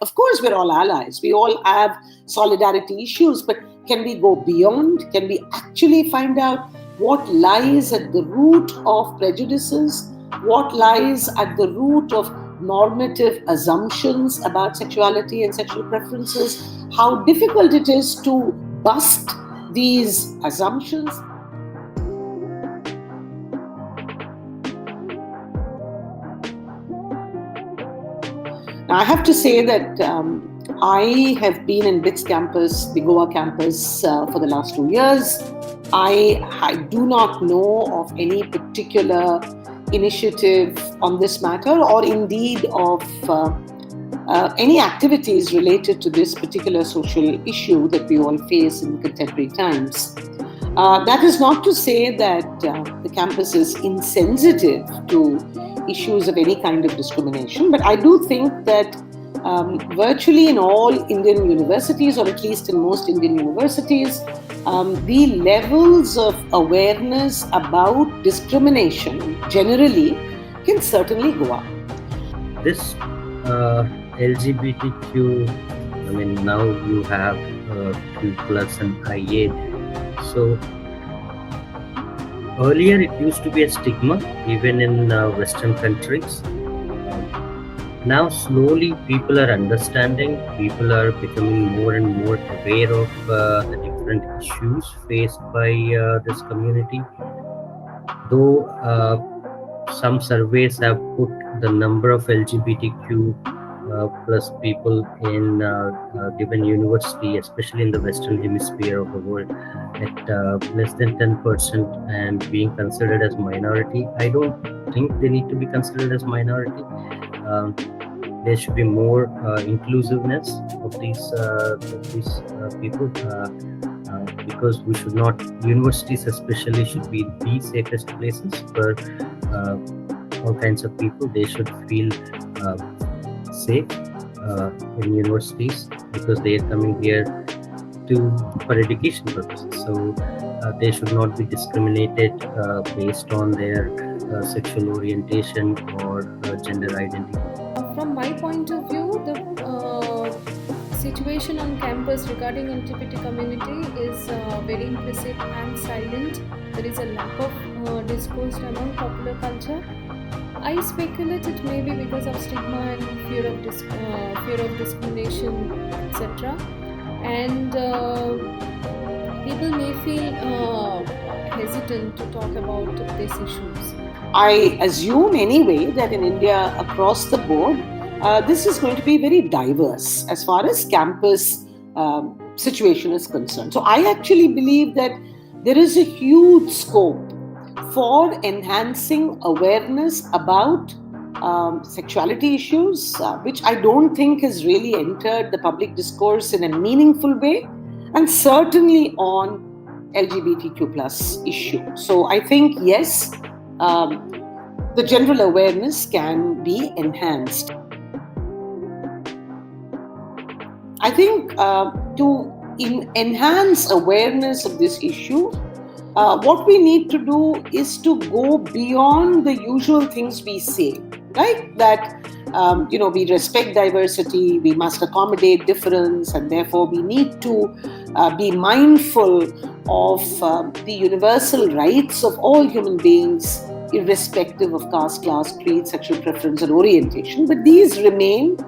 Of course, we're all allies. We all have solidarity issues, but can we go beyond? Can we actually find out what lies at the root of prejudices? What lies at the root of normative assumptions about sexuality and sexual preferences? How difficult it is to bust these assumptions. Now, I have to say that I have been in BITS campus, the Goa campus, for the last 2 years. I do not know of any particular initiative on this matter, or indeed of any activities related to this particular social issue that we all face in contemporary times. That is not to say that the campus is insensitive to issues of any kind of discrimination, but I do think that virtually in all Indian universities, or at least in most Indian universities, the levels of awareness about discrimination generally can certainly go up. This LGBTQ, now you have Q plus and IA. So earlier it used to be a stigma, even in Western countries. Now slowly people are understanding, people are becoming more and more aware of the different issues faced by this community. Though some surveys have put the number of LGBTQ plus people in given university, especially in the Western hemisphere of the world, at less than 10% and being considered as minority. I don't think they need to be considered as minority. There should be more inclusiveness of these people, because we should not, universities especially should be the safest places for all kinds of people. They should feel safe in universities because they are coming here for education purposes. So they should not be discriminated based on their sexual orientation or gender identity. From my point of view, the situation on campus regarding LGBT community is very implicit and silent. There is a lack of discourse among popular culture. I speculate it may be because of stigma and fear of discrimination, etc. And people may feel hesitant to talk about these issues. I assume anyway that in India, across the board, this is going to be very diverse as far as campus situation is concerned. So I actually believe that there is a huge scope for enhancing awareness about sexuality issues, which I don't think has really entered the public discourse in a meaningful way, and certainly on LGBTQ plus issue. So I think, yes, the general awareness can be enhanced. I think to enhance awareness of this issue, what we need to do is to go beyond the usual things we say, right? That, we respect diversity, we must accommodate difference, and therefore we need to be mindful of the universal rights of all human beings, irrespective of caste, class, creed, sexual preference, and orientation. But these remain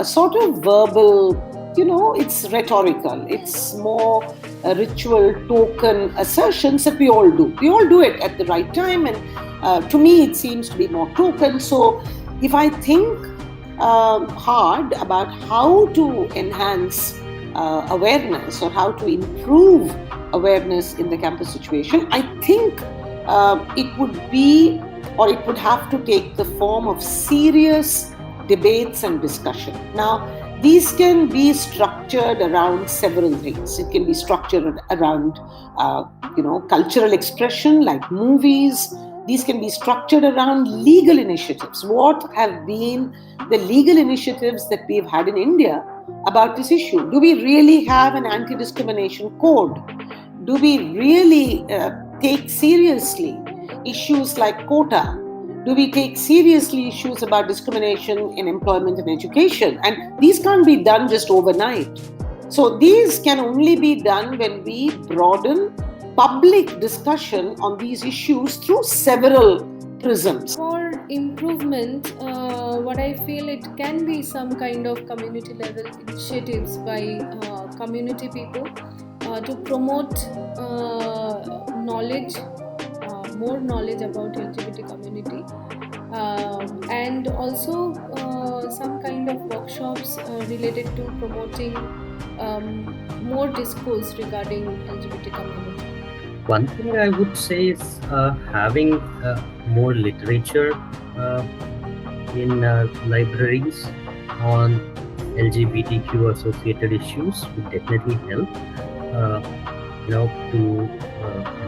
sort of verbal, it's rhetorical. It's more ritual, token assertions that we all do. We all do it at the right time, and to me, it seems to be more token. So if I think hard about how to enhance awareness or how to improve awareness in the campus situation, I think it would have to take the form of serious debates and discussion. Now, these can be structured around several things. It can be structured around, cultural expression like movies. These can be structured around legal initiatives. What have been the legal initiatives that we've had in India about this issue? Do we really have an anti-discrimination code? Do we really take seriously issues like quota? Do we take seriously issues about discrimination in employment and education? And these can't be done just overnight. So these can only be done when we broaden public discussion on these issues through several prisms. For improvement, what I feel it can be some kind of community level initiatives by community people to promote knowledge, more knowledge about LGBT community, and also some kind of workshops related to promoting more discourse regarding LGBT community. One thing I would say is having more literature in libraries on LGBTQ associated issues would definitely help, to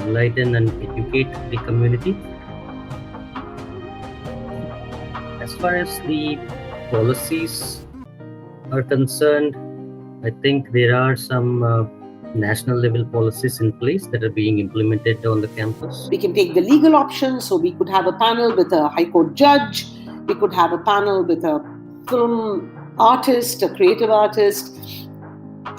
enlighten and educate the community. As far as the policies are concerned, I think there are some national level policies in place that are being implemented on the campus. We can take the legal options, so we could have a panel with a high court judge, we could have a panel with a film artist, a creative artist,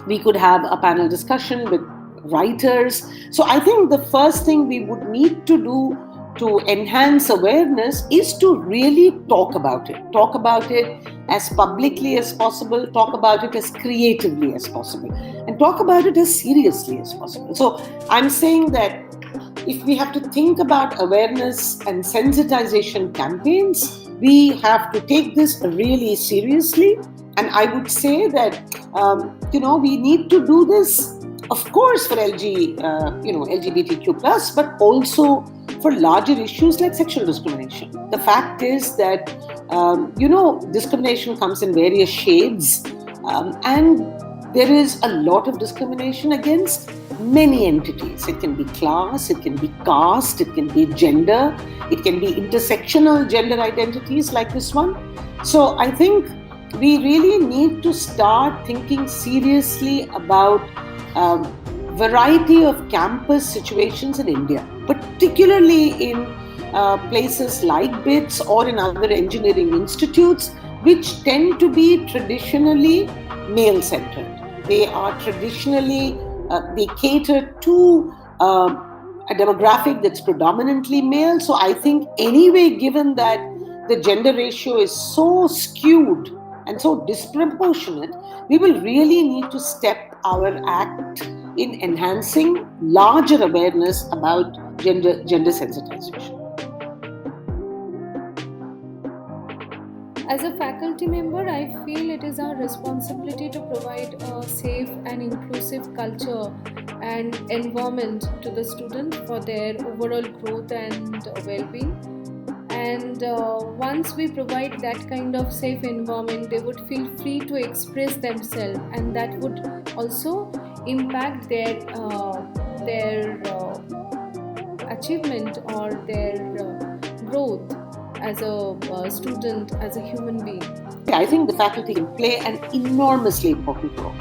we could have a panel discussion with writers. So I think the first thing we would need to do to enhance awareness is to really talk about it as publicly as possible, talk about it as creatively as possible, and talk about it as seriously as possible. So I'm saying that if we have to think about awareness and sensitization campaigns, we have to take this really seriously. And I would say that we need to do this, of course, for LGBTQ plus, but also for larger issues like sexual discrimination. The fact is that discrimination comes in various shades, and there is a lot of discrimination against many entities. It can be class, it can be caste, it can be gender, it can be intersectional gender identities like this one. So I think we really need to start thinking seriously about variety of campus situations in India, particularly in places like BITS or in other engineering institutes, which tend to be traditionally male-centered. They are traditionally, they cater to a demographic that's predominantly male. So I think anyway, given that the gender ratio is so skewed and so disproportionate, we will really need to step our act in enhancing larger awareness about gender sensitization. As a faculty member, I feel it is our responsibility to provide a safe and inclusive culture and environment to the student for their overall growth and well-being. And once we provide that kind of safe environment, they would feel free to express themselves, and that would also impact their achievement or their growth as a student, as a human being. I think the faculty can play an enormously important role.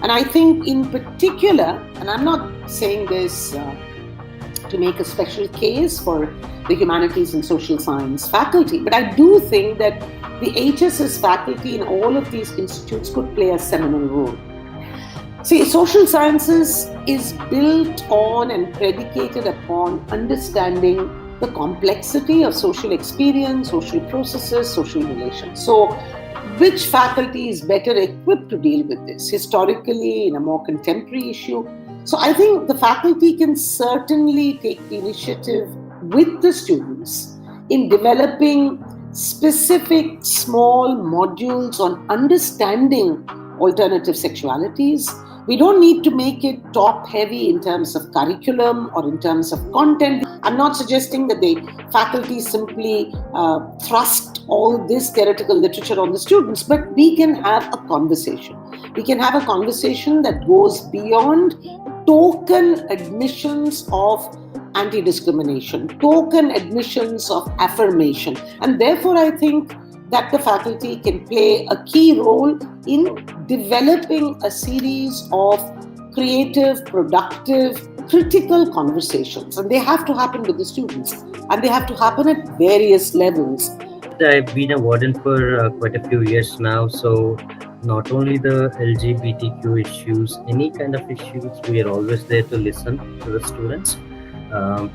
And I think in particular, and I'm not saying this to make a special case for the humanities and social science faculty, but I do think that the HSS faculty in all of these institutes could play a seminal role. See, social sciences is built on and predicated upon understanding the complexity of social experience, social processes, social relations. So, which faculty is better equipped to deal with this historically in a more contemporary issue? So, I think the faculty can certainly take the initiative with the students in developing specific small modules on understanding alternative sexualities. We don't need to make it top heavy in terms of curriculum or in terms of content. I'm not suggesting that the faculty simply thrust all this theoretical literature on the students, but we can have a conversation. We can have a conversation that goes beyond token admissions of anti-discrimination, token admissions of affirmation. And therefore, I think that the faculty can play a key role in developing a series of creative, productive critical conversations, and they have to happen with the students, and they have to happen at various levels. I've been a warden for quite a few years now, so not only the LGBTQ issues, any kind of issues, we are always there to listen to the students, um,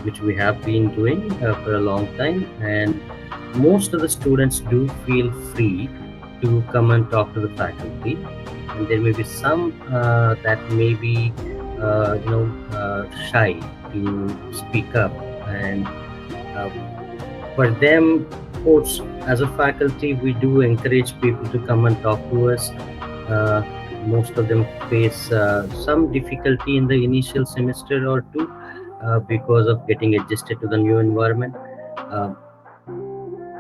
which we have been doing for a long time. And most of the students do feel free to come and talk to the faculty. And there may be some that may be, shy to speak up. And uh, for them, of course, as a faculty, we do encourage people to come and talk to us. Uh, Most of them face some difficulty in the initial semester or two because of getting adjusted to the new environment. Uh,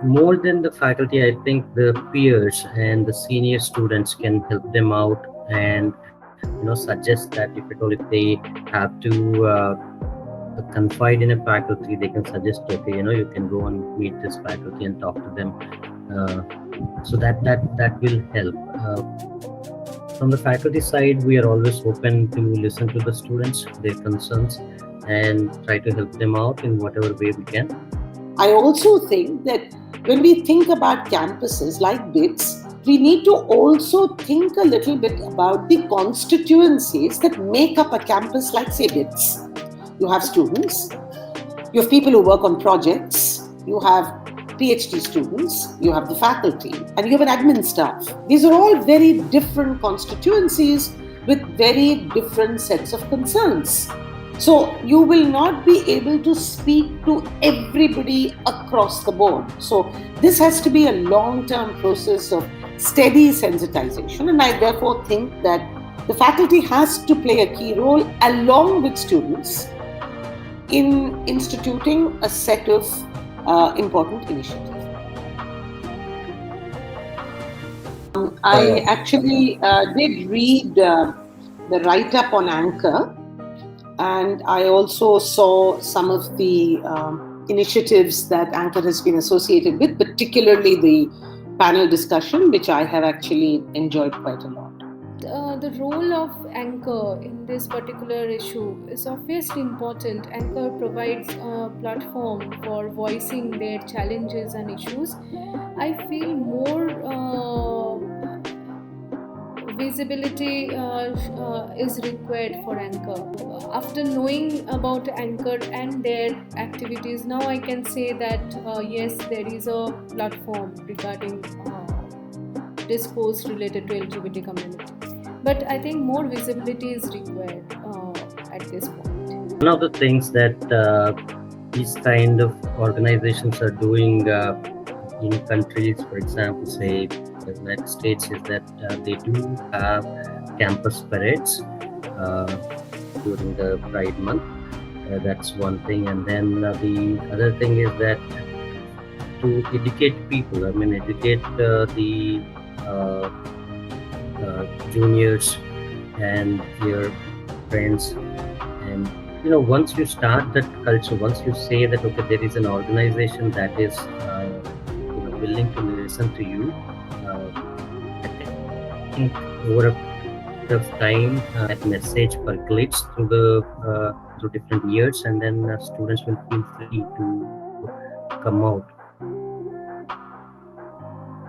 More than the faculty, I think the peers and the senior students can help them out and suggest that if they have to confide in a faculty, they can suggest, okay, you can go and meet this faculty and talk to them. uh, so that will help. From the faculty side, we are always open to listen to the students, their concerns, and try to help them out in whatever way we can. I also think that when we think about campuses like BITS, we need to also think a little bit about the constituencies that make up a campus like, say, BITS. You have students, you have people who work on projects, you have PhD students, you have the faculty, and you have an admin staff. These are all very different constituencies with very different sets of concerns. So you will not be able to speak to everybody across the board. So this has to be a long-term process of steady sensitization, and I therefore think that the faculty has to play a key role along with students in instituting a set of important initiatives. I actually did read the write-up on Anchor, and I also saw some of the initiatives that Anchor has been associated with, particularly the panel discussion, which I have actually enjoyed quite a lot. The role of Anchor in this particular issue is obviously important. Anchor provides a platform for voicing their challenges and issues. I feel more visibility is required for Anchor. After knowing about Anchor and their activities, now I can say that yes, there is a platform regarding discourse related to LGBT community. But I think more visibility is required at this point. One of the things that these kind of organizations are doing in countries, for example, say the United States, is that they do have campus parades during the Pride Month. That's one thing. And then the other thing is that to educate people, educate the juniors and your friends. And once you start that culture, once you say that, okay, there is an organization that is willing to listen to you, I think over a period of time that message percolates through different years, and then students will feel free to come out.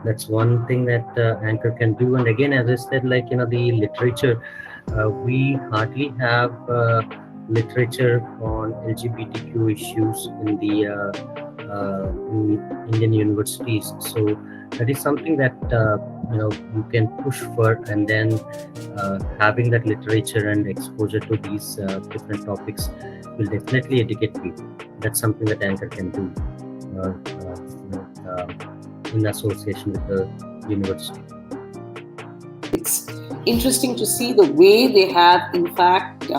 That's one thing that Anchor can do. And again, as I said, the literature, we hardly have literature on LGBTQ issues in the in Indian universities. So that is something that you can push for, and then having that literature and exposure to these different topics will definitely educate people. That's something that Anchor can do in association with the university. It's interesting to see the way they have, in fact,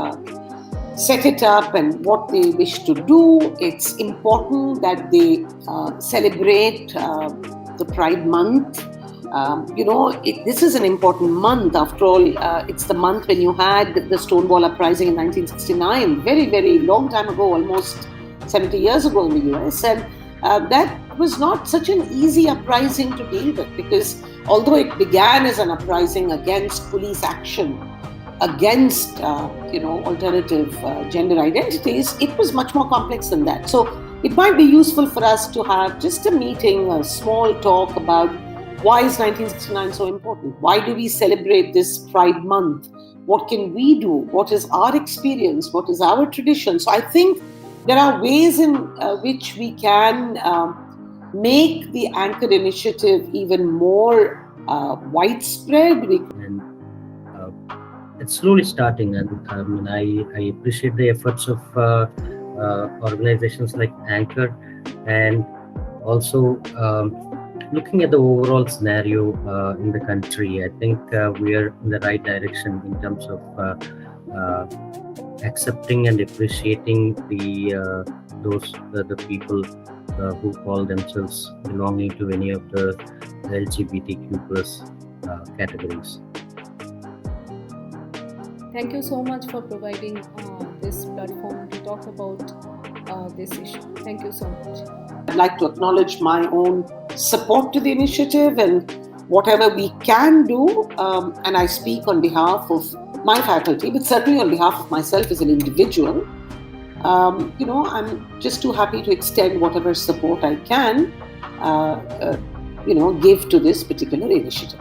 set it up and what they wish to do. It's important that they celebrate the Pride Month. This is an important month. After all, it's the month when you had the Stonewall Uprising in 1969, very, very long time ago, almost 70 years ago in the US. And that was not such an easy uprising to deal with, because although it began as an uprising against police action, against alternative gender identities, it was much more complex than that. So it might be useful for us to have just a meeting, a small talk about why is 1969 so important? Why do we celebrate this Pride Month? What can we do? What is our experience? What is our tradition? So I think there are ways in which we can make the Anchor initiative even more widespread. And it's slowly starting, and I appreciate the efforts of organizations like Anchor, and also looking at the overall scenario in the country. I think we are in the right direction in terms of accepting and appreciating the people who call themselves belonging to any of the LGBTQ plus categories. Thank you so much for providing this platform to talk about this issue. Thank you so much. I'd like to acknowledge my own support to the initiative and whatever we can do. And I speak on behalf of my faculty, but certainly on behalf of myself as an individual. I'm just too happy to extend whatever support I can, give to this particular initiative.